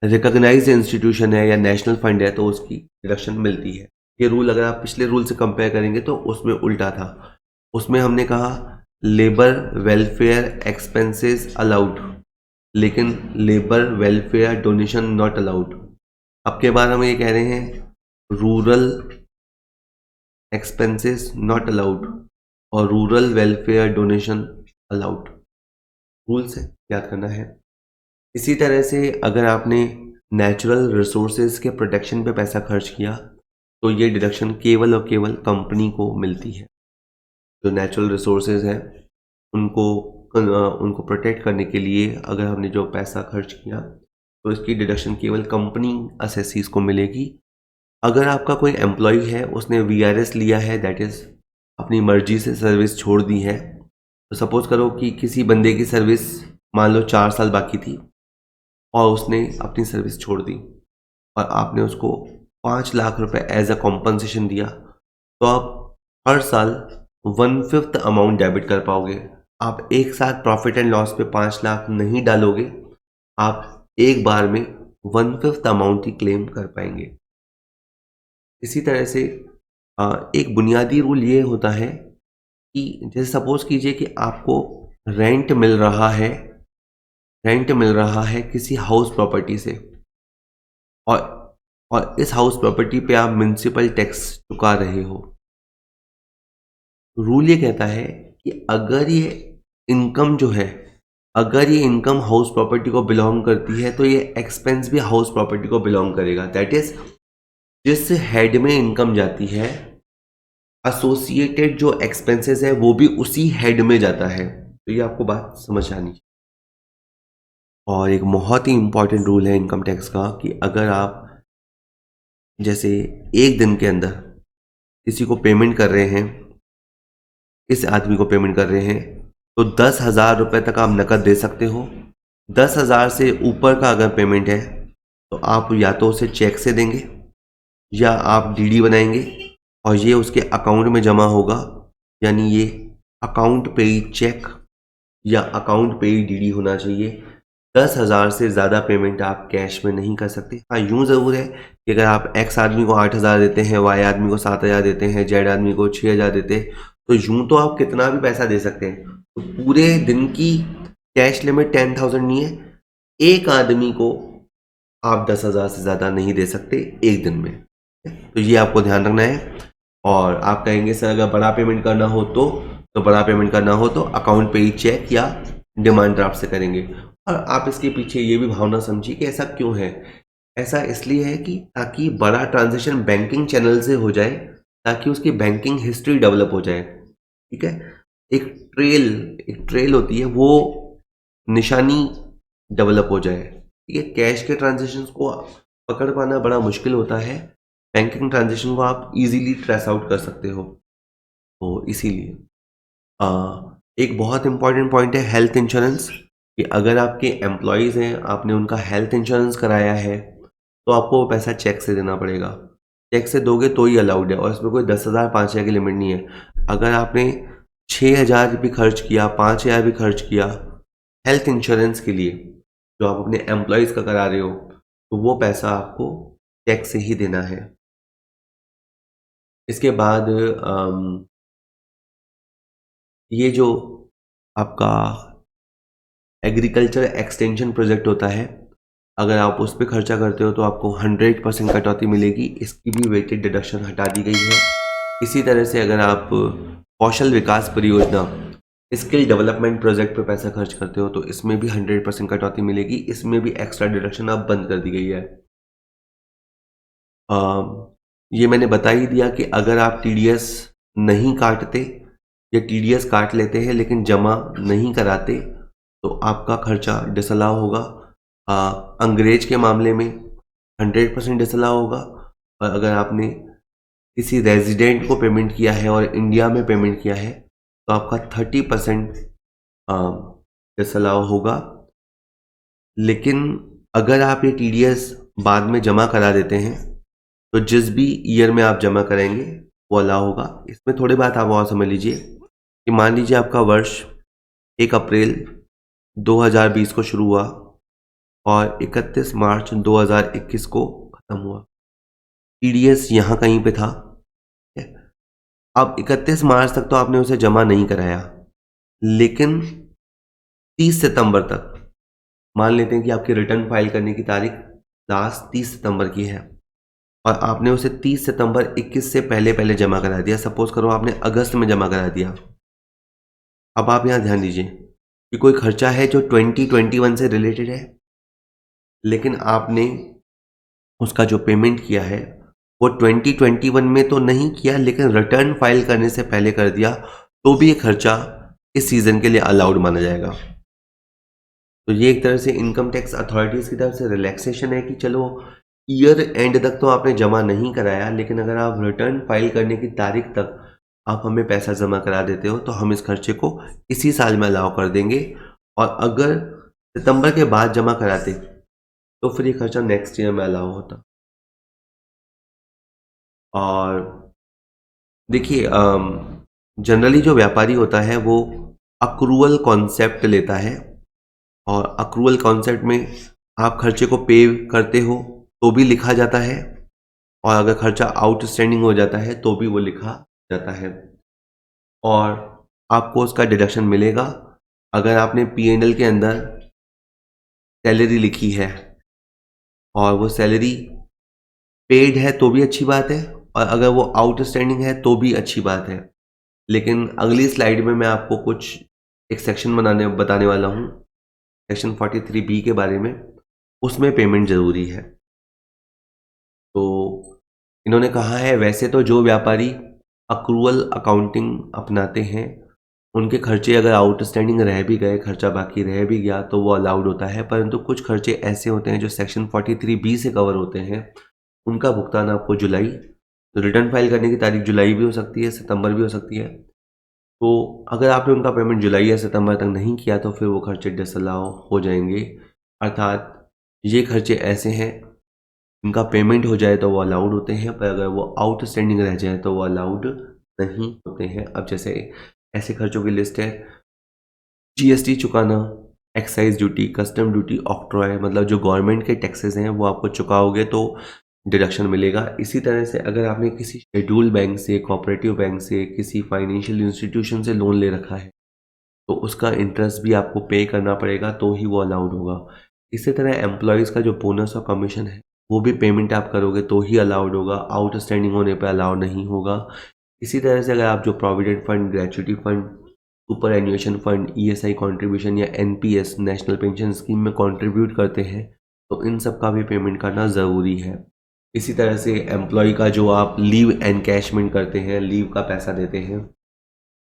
[SPEAKER 1] रिकॉग्नाइज्ड इंस्टीट्यूशन है या नेशनल फंड है तो उसकी डिडक्शन मिलती है। ये रूल अगर आप पिछले रूल से कंपेयर करेंगे तो उसमें उल्टा था। उसमें हमने कहा लेबर वेलफेयर एक्सपेंसेस अलाउड, लेकिन labour welfare donation not allowed. अब के बार हम ये कह रहे हैं रूरल एक्सपेंसेस नॉट अलाउड और rural welfare donation allowed. Rules है, याद करना है। इसी तरह से अगर आपने नेचुरल रिसोर्सेज के प्रोटेक्शन पे पैसा खर्च किया तो ये डिडक्शन केवल और केवल कंपनी को मिलती है। जो नेचुरल रिसोर्सेज हैं उनको उनको प्रोटेक्ट करने के लिए अगर हमने जो पैसा खर्च किया तो इसकी डिडक्शन केवल कंपनी असेसीज को मिलेगी। अगर आपका कोई एम्प्लॉय है, उसने वीआरएस लिया है, दैट इज़ अपनी मर्जी से सर्विस छोड़ दी है, तो सपोज करो कि किसी बंदे की सर्विस मान लो 4 साल बाकी थी और उसने अपनी सर्विस छोड़ दी और आपने उसको 5 लाख रुपए एज अ कॉम्पनसेशन दिया, तो आप हर साल 1/5 अमाउंट डेबिट कर पाओगे। आप एक साथ प्रॉफिट एंड लॉस पे 5 लाख नहीं डालोगे, आप एक बार में 1/5 अमाउंट ही क्लेम कर पाएंगे। इसी तरह से एक बुनियादी रूल ये होता है कि जैसे सपोज कीजिए कि आपको रेंट मिल रहा है किसी हाउस प्रॉपर्टी से और इस हाउस प्रॉपर्टी पे आप म्युनिसिपल टैक्स चुका रहे हो। रूल ये कहता है कि अगर ये इनकम जो है, अगर ये इनकम हाउस प्रॉपर्टी को बिलोंग करती है तो ये एक्सपेंस भी हाउस प्रॉपर्टी को बिलोंग करेगा। दैट इज जिस हेड में इनकम जाती है, एसोसिएटेड जो एक्सपेंसेस है वो भी उसी हेड में जाता है। तो ये आपको बात समझ आनी चाहिए। और एक बहुत ही इंपॉर्टेंट रूल है इनकम टैक्स का कि अगर आप जैसे एक दिन के अंदर किसी को पेमेंट कर रहे हैं, इस आदमी को पेमेंट कर रहे हैं, तो 10,000 रुपये तक आप नकद दे सकते हो। 10,000 से ऊपर का अगर पेमेंट है तो आप या तो उसे चेक से देंगे या आप डीडी बनाएंगे और ये उसके अकाउंट में जमा होगा, यानी ये अकाउंट पे ही चेक या अकाउंट पे ही डीडी होना चाहिए। 10,000 से ज़्यादा पेमेंट आप कैश में नहीं कर सकते। हाँ, यूँ ज़रूर है कि अगर आप एक्स आदमी को 8,000 देते हैं, वाई आदमी को 7,000 देते हैं, जेड आदमी को 6,000 देते हैं, तो यूँ तो आप कितना भी पैसा दे सकते हैं। तो पूरे दिन की कैश लिमिट 10,000 नहीं है। एक आदमी को आप 10,000 से ज़्यादा नहीं दे सकते एक दिन में। तो ये आपको ध्यान रखना है। और आप कहेंगे सर अगर बड़ा पेमेंट करना हो तो बड़ा पेमेंट करना हो तो अकाउंट पे ही चेक या डिमांड ड्राफ्ट से करेंगे। और आप इसके पीछे ये भी भावना समझिए कि ऐसा क्यों है। ऐसा इसलिए है कि ताकि बड़ा ट्रांजैक्शन बैंकिंग चैनल से हो जाए, ताकि उसकी बैंकिंग हिस्ट्री डेवलप हो जाए। ठीक है, एक ट्रेल होती है, वो निशानी डेवलप हो जाए। ठीक है, कैश के ट्रांजैक्शंस को पकड़ पाना बड़ा मुश्किल होता है, बैंकिंग ट्रांजैक्शन को आप इजीली ट्रेस आउट कर सकते हो। तो इसीलिए एक बहुत इंपॉर्टेंट पॉइंट है हेल्थ इंश्योरेंस, कि अगर आपके एम्प्लॉयज़ हैं, आपने उनका हेल्थ इंश्योरेंस कराया है तो आपको वो पैसा चेक से देना पड़ेगा। चेक से दोगे तो ही अलाउड है और इसमें कोई 10,000 5,000 की लिमिट नहीं है। अगर आपने 6,000 भी खर्च किया, 5,000 भी खर्च किया हेल्थ इंश्योरेंस के लिए जो आप अपने एम्प्लॉयज़ का करा रहे हो, तो वो पैसा आपको चेक से ही देना है। इसके बाद ये जो आपका एग्रीकल्चर एक्सटेंशन प्रोजेक्ट होता है, अगर आप उस पे खर्चा करते हो तो आपको 100% कटौती मिलेगी। इसकी भी वेटेड डिडक्शन हटा दी गई है। इसी तरह से अगर आप कौशल विकास परियोजना, स्किल डेवलपमेंट प्रोजेक्ट पे पैसा खर्च करते हो तो इसमें भी 100% कटौती मिलेगी। इसमें भी एक्स्ट्रा डिडक्शन अब बंद कर दी गई है। ये मैंने बता ही दिया कि अगर आप टीडीएस नहीं काटते या टीडीएस काट लेते हैं लेकिन जमा नहीं कराते तो आपका खर्चा डिसअलाउ होगा। अंग्रेज के मामले में 100% डिसअलाउ होगा और अगर आपने किसी रेजिडेंट को पेमेंट किया है और इंडिया में पेमेंट किया है तो आपका 30% डिसअलाउ होगा। लेकिन अगर आप ये टीडीएस बाद में जमा करा देते हैं तो जिस भी ईयर में आप जमा करेंगे वो अलाउ होगा। इसमें थोड़ी बात आप और समझ लीजिए कि मान लीजिए आपका वर्ष 1 अप्रैल 2020 को शुरू हुआ और 31 मार्च 2021 को ख़त्म हुआ। टीडीएस यहाँ कहीं पे था। अब 31 मार्च तक तो आपने उसे जमा नहीं कराया, लेकिन 30 सितंबर तक मान लेते हैं कि आपकी रिटर्न फाइल करने की तारीख लास्ट 30 सितंबर की है और आपने उसे 30 सितंबर 21 से पहले पहले जमा करा दिया। सपोज करो आपने अगस्त में जमा करा दिया। अब आप यहाँ ध्यान दीजिए कि कोई खर्चा है जो 2021 से रिलेटेड है, लेकिन आपने उसका जो पेमेंट किया है वो 2021 में तो नहीं किया, लेकिन रिटर्न फाइल करने से पहले कर दिया, तो भी ये खर्चा इस सीजन के लिए अलाउड माना जाएगा। तो ये एक तरह से इनकम टैक्स अथॉरिटीज़ की तरफ से रिलैक्सेशन है कि चलो ईयर एंड तक तो आपने जमा नहीं कराया, लेकिन अगर आप रिटर्न फाइल करने की तारीख तक आप हमें पैसा जमा करा देते हो तो हम इस खर्चे को इसी साल में अलाउ कर देंगे, और अगर सितंबर के बाद जमा कराते तो फिर ये खर्चा नेक्स्ट ईयर में अलाउ होता। और देखिए, जनरली जो व्यापारी होता है वो अक्रूवल कॉन्सेप्ट लेता है, और अक्रूवल कॉन्सेप्ट में आप खर्चे को पे करते हो तो भी लिखा जाता है, और अगर खर्चा आउटस्टैंडिंग हो जाता है तो भी वो लिखा जाता है, और आपको उसका डिडक्शन मिलेगा। अगर आपने P&L के अंदर सैलरी लिखी है और वो सैलरी पेड है तो भी अच्छी बात है, और अगर वो आउटस्टैंडिंग है तो भी अच्छी बात है। लेकिन अगली स्लाइड में मैं आपको कुछ एक सेक्शन बताने वाला हूँ, सेक्शन 43B के बारे में, उसमें पेमेंट ज़रूरी है। तो इन्होंने कहा है वैसे तो जो व्यापारी अक्रूवल अकाउंटिंग अपनाते हैं उनके खर्चे अगर आउटस्टैंडिंग रह भी गए, खर्चा बाकी रह भी गया तो वो अलाउड होता है, परंतु कुछ खर्चे ऐसे होते हैं जो सेक्शन 43B से कवर होते हैं, उनका भुगतान आपको जुलाई, तो रिटर्न फाइल करने की तारीख जुलाई भी हो सकती है, सितंबर भी हो सकती है। तो अगर आपने उनका पेमेंट जुलाई या सितंबर तक नहीं किया तो फिर वो खर्चे डिसअलाउ हो जाएंगे। अर्थात ये खर्चे ऐसे हैं, इनका पेमेंट हो जाए तो वो अलाउड होते हैं, पर अगर वो आउटस्टैंडिंग रह जाए तो वो अलाउड नहीं होते हैं। अब जैसे ऐसे खर्चों की लिस्ट है: GST चुकाना, excise duty, custom duty, octroi, मतलब जो गवर्नमेंट के टैक्सेस हैं वो आपको चुकाओगे तो डिडक्शन मिलेगा। इसी तरह से अगर आपने किसी शेड्यूल बैंक से, कोऑपरेटिव बैंक से, किसी फाइनेंशियल इंस्टीट्यूशन से लोन ले रखा है तो उसका इंटरेस्ट भी आपको पे करना पड़ेगा, तो ही वो अलाउड होगा। इसी तरह एम्प्लॉयज़ का जो बोनस और कमीशन है वो भी पेमेंट आप करोगे तो ही अलाउड होगा, आउटस्टैंडिंग होने पर अलाउड नहीं होगा। इसी तरह से अगर आप जो provident fund, gratuity fund, superannuation fund, ESI contribution या NPS नेशनल पेंशन स्कीम में कंट्रीब्यूट करते हैं तो इन सब का भी पेमेंट करना ज़रूरी है। इसी तरह से एम्प्लॉय का जो आप लीव एनकैशमेंट करते हैं, लीव का पैसा देते हैं,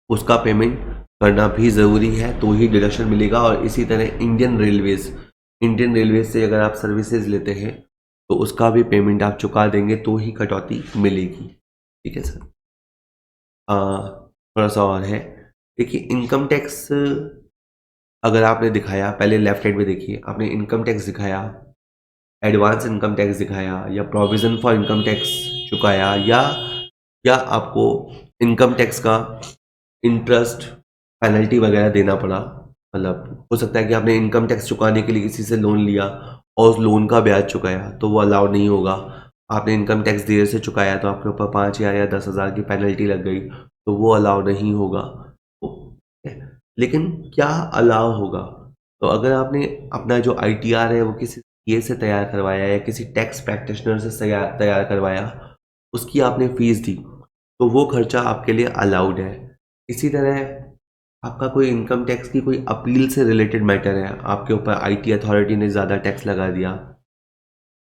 [SPEAKER 1] उसका पेमेंट करना भी ज़रूरी है तो ही डिडक्शन मिलेगा। और इसी तरह इंडियन रेलवेज से अगर आप सर्विसेज लेते हैं तो उसका भी पेमेंट आप चुका देंगे तो ही कटौती मिलेगी। ठीक है सर। थोड़ा सा और है, देखिए इनकम टैक्स अगर आपने दिखाया, पहले लेफ्ट हैंड में देखिए, आपने इनकम टैक्स दिखाया, एडवांस इनकम टैक्स दिखाया, या प्रोविज़न फॉर इनकम टैक्स चुकाया, या आपको इनकम टैक्स का इंटरेस्ट, पेनल्टी वगैरह देना पड़ा। मतलब हो सकता है कि आपने इनकम टैक्स चुकाने के लिए किसी से लोन लिया और उस लोन का ब्याज चुकाया तो वो अलाउड नहीं होगा। आपने इनकम टैक्स देर से चुकाया तो आपके ऊपर 5,000 या 10,000 की पेनल्टी लग गई तो वो अलाउड नहीं होगा। लेकिन क्या अलाउ होगा? तो अगर आपने अपना जो ITR है वो किसी ये से तैयार करवाया या किसी टैक्स प्रैक्टिशनर से तैयार करवाया, उसकी आपने फीस दी, तो वो खर्चा आपके लिए अलाउड है। इसी तरह आपका कोई इनकम टैक्स की कोई अपील से रिलेटेड मैटर है, आपके ऊपर IT अथॉरिटी ने ज़्यादा टैक्स लगा दिया,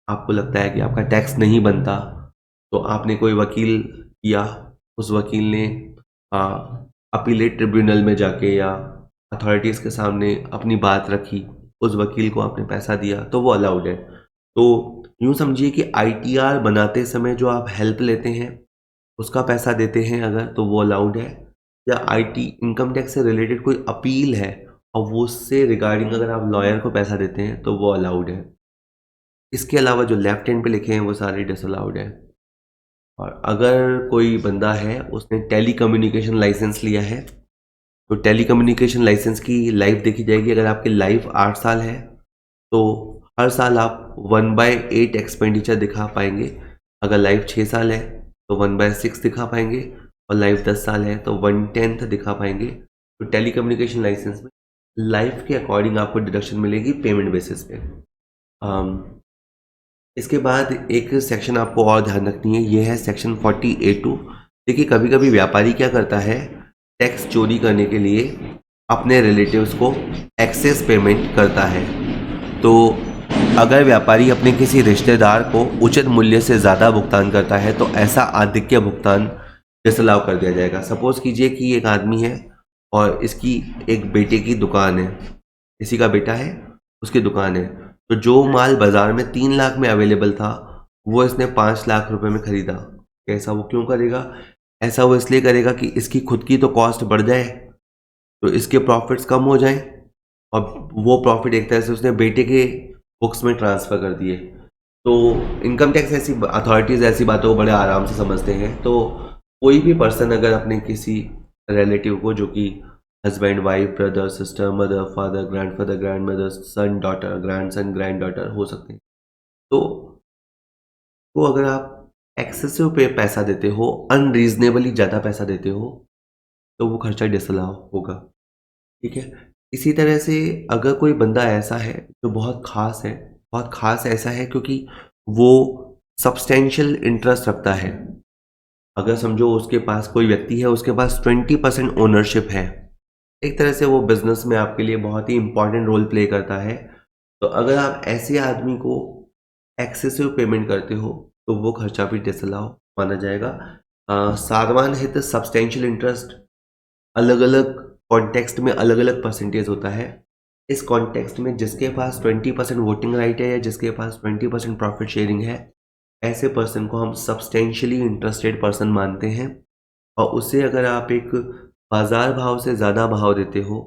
[SPEAKER 1] आपको लगता है कि आपका टैक्स नहीं बनता, तो आपने कोई वकील किया, उस वकील ने अपीलेट ट्रिब्यूनल में जाके या अथॉरिटीज़ के सामने अपनी बात रखी, उस वकील को आपने पैसा दिया तो वो अलाउड है। तो यूँ समझिए कि ITR बनाते समय जो आप हेल्प लेते हैं उसका पैसा देते हैं अगर, तो वो अलाउड है। या IT इनकम टैक्स से रिलेटेड कोई अपील है और वो उससे रिगार्डिंग अगर आप लॉयर को पैसा देते हैं तो वो अलाउड है। इसके अलावा जो लेफ्ट हैंड पे लिखे हैं वो सारे डिसअलाउड है। और अगर कोई बंदा है उसने टेली कम्युनिकेशन लाइसेंस लिया है तो टेली कम्युनिकेशन लाइसेंस की लाइफ देखी जाएगी। अगर आपकी लाइफ 8 साल है तो हर साल आप 1/8 एक्सपेंडिचर दिखा पाएंगे। अगर लाइफ 6 साल है तो 1/6 दिखा पाएंगे, और लाइफ 10 साल है तो 1/10 दिखा पाएंगे। तो टेली कम्युनिकेशन लाइसेंस में लाइफ के अकॉर्डिंग आपको डिडक्शन मिलेगी पेमेंट बेसिस पे। इसके बाद एक सेक्शन आपको और ध्यान रखनी है, ये है सेक्शन 40A2। देखिए कभी कभी व्यापारी क्या करता है, टैक्स चोरी करने के लिए अपने रिलेटिव्स को एक्सेस पेमेंट करता है। तो अगर व्यापारी अपने किसी रिश्तेदार को उचित मूल्य से ज़्यादा भुगतान करता है तो ऐसा आधिक्य भुगतान डिसअलाउ कर दिया जाएगा। सपोज कीजिए कि एक आदमी है और इसकी एक बेटे की दुकान है, किसी का बेटा है, उसकी दुकान है। तो जो माल बाजार में 3 लाख में अवेलेबल था वो इसने 5 लाख रुपए में खरीदा। ऐसा वो क्यों करेगा? ऐसा वो इसलिए करेगा कि इसकी खुद की तो कॉस्ट बढ़ जाए, तो इसके प्रॉफिट्स कम हो जाएं, और वो प्रॉफिट एक तरह से उसने बेटे के बुक्स में ट्रांसफ़र कर दिए। तो इनकम टैक्स ऐसी अथॉरिटीज़ ऐसी बातों को बड़े आराम से समझते हैं। तो कोई भी पर्सन अगर अपने किसी रिलेटिव को, जो कि husband, wife, brother, sister, mother, father, grandfather, grandmother, son, daughter, grandson, granddaughter हो सकते हैं, तो अगर आप एक्सेसिव पे पैसा देते हो, अनरीजनेबली ज़्यादा पैसा देते हो, तो वो खर्चा डिसअलाउ होगा। ठीक है? इसी तरह से अगर कोई बंदा ऐसा है जो बहुत ख़ास है, बहुत ख़ास ऐसा है क्योंकि वो सब्सटेंशियल इंटरेस्ट रखता है। अगर समझो उसके पास कोई व्यक्ति है, उसके पास 20% ओनरशिप है, एक तरह से वो बिज़नेस में आपके लिए बहुत ही इम्पोर्टेंट रोल प्ले करता है। तो अगर आप ऐसे आदमी को एक्सेसिव पेमेंट करते हो, तो वो खर्चा भी डिसअलाउ माना जाएगा। साधारण हित सब्सटेंशियल इंटरेस्ट अलग-अलग कॉन्टेक्स्ट में अलग-अलग परसेंटेज होता है। इस कॉन्टेक्स्ट में जिसके पास 20% वोटिंग राइट है या जिसके पास 20% प्रॉफिट शेयरिंग है, ऐसे पर्सन को हम सब्सटेंशियली इंटरेस्टेड पर्सन मानते हैं। और उससे अगर आप एक बाज़ार भाव से ज़्यादा भाव देते हो,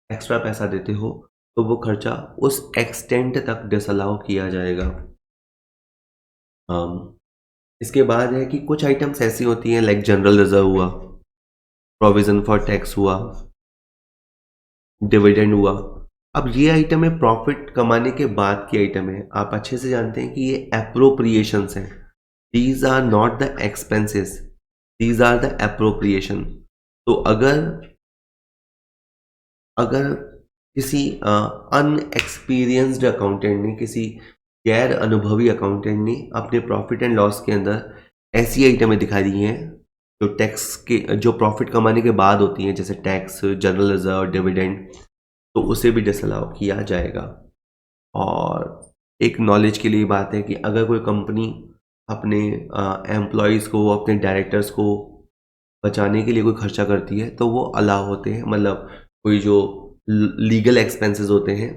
[SPEAKER 1] एक्स्ट्रा पैसा देते हो, तो वो खर्चा उस एक्सटेंट तक डिसअलाउ किया जाएगा। इसके बाद है कि कुछ आइटम्स ऐसी होती हैं लाइक जनरल रिजर्व हुआ, प्रोविज़न फॉर टैक्स हुआ, डिविडेंड हुआ। अब ये आइटम है प्रॉफिट कमाने के बाद की आइटम है। आप अच्छे से जानते हैं कि ये एप्रोप्रिएशंस हैं। These are not the expenses, these are the appropriation. तो अगर अगर किसी अनएक्सपीरियंस्ड अकाउंटेंट ने, किसी गैर अनुभवी अकाउंटेंट ने अपने प्रॉफिट एंड लॉस के अंदर ऐसी आइटमें दिखा दी हैं जो टैक्स के, जो प्रॉफिट कमाने के बाद होती हैं, जैसे टैक्स, जनरल रिजर्व, डिविडेंड, तो उसे भी डिसअलाउ किया जाएगा। और एक नॉलेज के लिए बात है कि अगर कोई कंपनी अपने एम्प्लॉयज़ को, अपने डायरेक्टर्स को बचाने के लिए कोई खर्चा करती है, तो वो अलाउ होते हैं। मतलब कोई जो लीगल एक्सपेंसेस होते हैं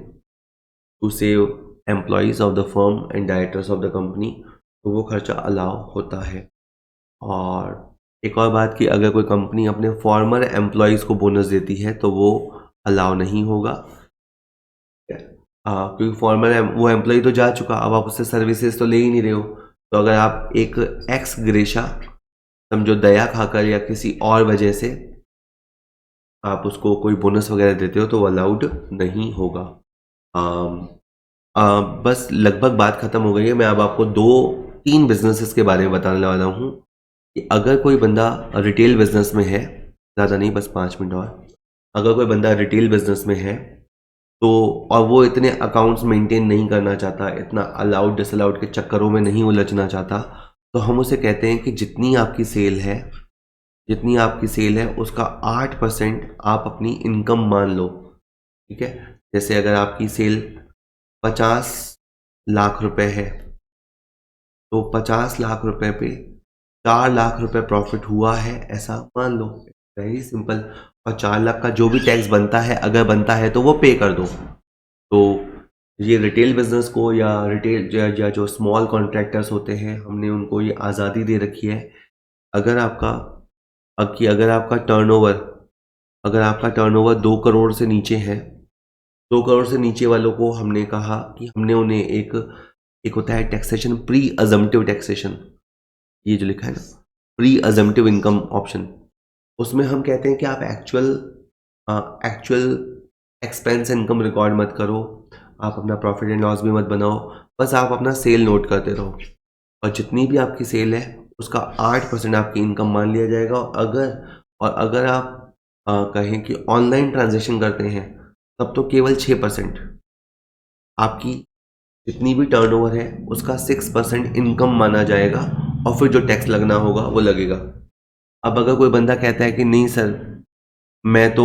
[SPEAKER 1] to save employees of the firm and directors of the company, तो वो खर्चा अलाउ होता है। और एक और बात कि अगर कोई कंपनी अपने फॉर्मर एम्प्लॉयज़ को बोनस देती है, तो वो अलाउ नहीं होगा। क्योंकि फॉर्मर वो एम्प्लॉय तो जा चुका, अब आप उससे सर्विसेज तो ले ही नहीं रहे हो। तो अगर आप एक एक्स ग्रेशा, समझो दया खाकर या किसी और वजह से आप उसको कोई बोनस वगैरह देते हो, तो वो अलाउड नहीं होगा। बस लगभग बात ख़त्म हो गई है। मैं अब आपको 2-3 बिजनेसेस के बारे में बताने वाला हूँ कि अगर कोई बंदा रिटेल बिजनेस में है, ज़्यादा नहीं, बस 5 मिनट और। अगर कोई बंदा रिटेल बिजनेस में है, तो और वो इतने अकाउंट्स मेंटेन नहीं करना चाहता, इतना अलाउड डिसअलाउड के चक्करों में नहीं उलझना चाहता, तो हम उसे कहते हैं कि जितनी आपकी सेल है उसका 8% आप अपनी इनकम मान लो। ठीक है? जैसे अगर आपकी सेल 50 लाख रुपए है, तो 50 लाख रुपए पे 4 लाख रुपए प्रॉफिट हुआ है, ऐसा मान लो। Very simple. और 4 लाख का जो भी टैक्स बनता है, अगर बनता है तो वो पे कर दो। तो ये रिटेल बिजनेस को या रिटेल या जो स्मॉल कॉन्ट्रैक्टर्स होते हैं, हमने उनको ये आज़ादी दे रखी है। अगर आपका अगर आपका टर्नओवर 2 करोड़ से नीचे है, 2 करोड़ से नीचे वालों को हमने कहा कि हमने उन्हें एक होता है टैक्सेशन, प्री अजम्पटिव टैक्सेशन, ये जो लिखा है ना, प्री अजम्पटिव इनकम ऑप्शन, उसमें हम कहते हैं कि आप एक्चुअल एक्सपेंस इनकम रिकॉर्ड मत करो, आप अपना प्रॉफिट एंड लॉस भी मत बनाओ, बस आप अपना सेल नोट करते रहो, और जितनी भी आपकी सेल है उसका 8% आपकी इनकम मान लिया जाएगा। अगर आप कहें कि ऑनलाइन ट्रांजैक्शन करते हैं, तब तो केवल 6%, आपकी जितनी भी टर्नओवर है उसका 6% इनकम माना जाएगा, और फिर जो टैक्स लगना होगा वो लगेगा। अब अगर कोई बंदा कहता है कि नहीं सर, मैं तो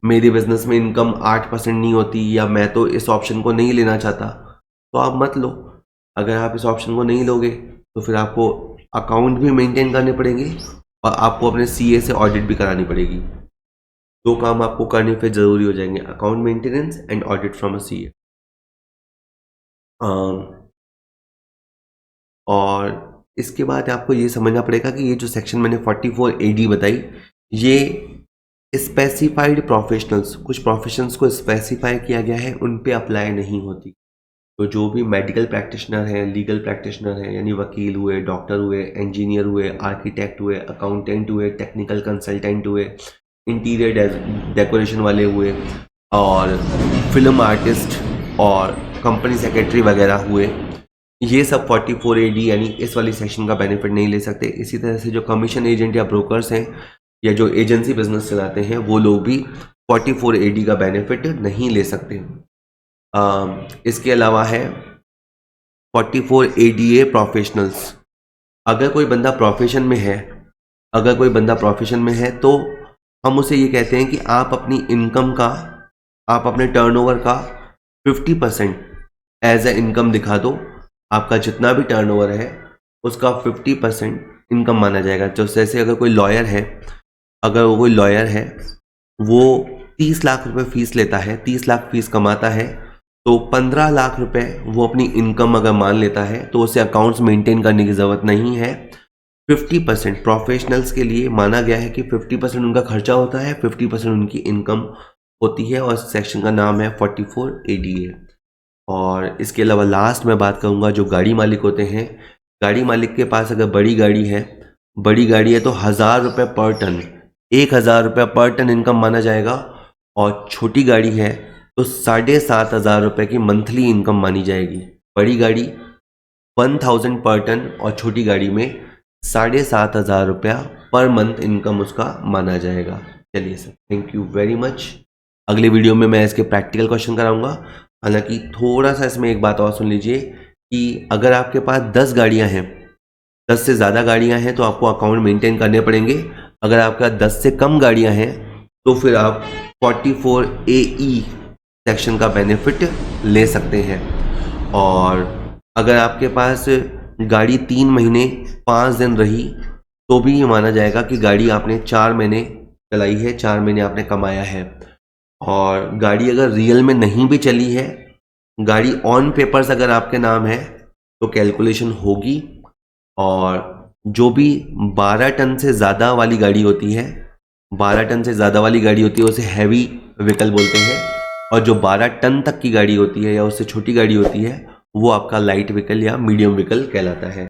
[SPEAKER 1] मेरी बिजनेस में इनकम 8% नहीं होती, या मैं तो इस ऑप्शन को नहीं लेना चाहता, तो आप मत लो। अगर आप इस ऑप्शन को नहीं लोगे तो फिर आपको अकाउंट भी मेंटेन करने पड़ेंगे और आपको अपने सीए से ऑडिट भी करानी पड़ेगी। दो काम आपको करने फिर जरूरी हो जाएंगे, account maintenance and audit from a CA. और इसके बाद आपको ये समझना पड़ेगा कि ये जो सेक्शन मैंने 44 AD बताई, ये स्पेसिफाइड प्रोफेशनल्स, कुछ प्रोफेशंस को स्पेसिफाई किया गया है, उन पे अप्लाई नहीं होती। तो जो भी मेडिकल प्रैक्टिशनर हैं, लीगल प्रैक्टिशनर हैं, यानी वकील हुए, डॉक्टर हुए, इंजीनियर हुए, आर्किटेक्ट हुए, अकाउंटेंट हुए, टेक्निकल कंसल्टेंट हुए, इंटीरियर डेकोरेशन वाले हुए, और फिल्म आर्टिस्ट और कंपनी सेक्रेटरी वगैरह हुए, ये सब 44 AD यानी इस वाली सेक्शन का बेनिफिट नहीं ले सकते। इसी तरह से जो कमीशन एजेंट या ब्रोकर्स हैं या जो एजेंसी बिजनेस चलाते हैं, वो लोग भी 44 AD का बेनिफिट नहीं ले सकते। इसके अलावा है 44 ADA प्रोफेशनल्स। अगर कोई बंदा प्रोफेशन में है, अगर कोई बंदा प्रोफेशन में है तो हम उसे ये कहते हैं कि आप अपनी इनकम का, आप अपने टर्नओवर का 50% एज ए इनकम दिखा दो। आपका जितना भी टर्नओवर है उसका 50% इनकम माना जाएगा। जो जैसे अगर कोई लॉयर है, अगर वो कोई लॉयर है, वो 30 लाख रुपए फीस लेता है, 30 लाख फीस कमाता है, तो 15 लाख रुपए वो अपनी इनकम अगर मान लेता है तो उसे अकाउंट्स मेंटेन करने की ज़रूरत नहीं है। 50% प्रोफेशनल्स के लिए माना गया है कि 50% उनका खर्चा होता है, 50% उनकी इनकम होती है, और सेक्शन का नाम है 44 ADA। और इसके अलावा लास्ट में बात करूँगा जो गाड़ी मालिक होते हैं। गाड़ी मालिक के पास अगर बड़ी गाड़ी है, बड़ी गाड़ी है तो 1000 रुपये पर टन, 1000 रुपये पर टन इनकम माना जाएगा। और छोटी गाड़ी है तो 7500 रुपये की मंथली इनकम मानी जाएगी। बड़ी गाड़ी 1000 पर टन और छोटी गाड़ी में 7500 रुपया पर मंथ इनकम उसका माना जाएगा। चलिए sir, thank you very much. अगले वीडियो में मैं इसके प्रैक्टिकल क्वेश्चन कराऊंगा। हालांकि थोड़ा सा इसमें एक बात और सुन लीजिए कि अगर आपके पास 10 गाड़ियां हैं, 10 से ज़्यादा गाड़ियां हैं तो आपको अकाउंट मेंटेन करने पड़ेंगे। अगर आपका 10 से कम गाड़ियां हैं तो फिर आप 44 AE सेक्शन का बेनिफिट ले सकते हैं। और अगर आपके पास गाड़ी 3 महीने 5 दिन रही तो भी ये माना जाएगा कि गाड़ी आपने 4 महीने चलाई है, 4 महीने आपने कमाया है। और गाड़ी अगर रियल में नहीं भी चली है, गाड़ी ऑन पेपर्स अगर आपके नाम है तो कैलकुलेशन होगी। और जो भी 12 टन से ज़्यादा वाली गाड़ी होती है, 12 टन से ज़्यादा वाली गाड़ी होती है उसे हैवी व्हीकल बोलते हैं। और जो 12 टन तक की गाड़ी होती है या उससे छोटी गाड़ी होती है वो आपका लाइट व्हीकल या मीडियम व्हीकल कहलाता है।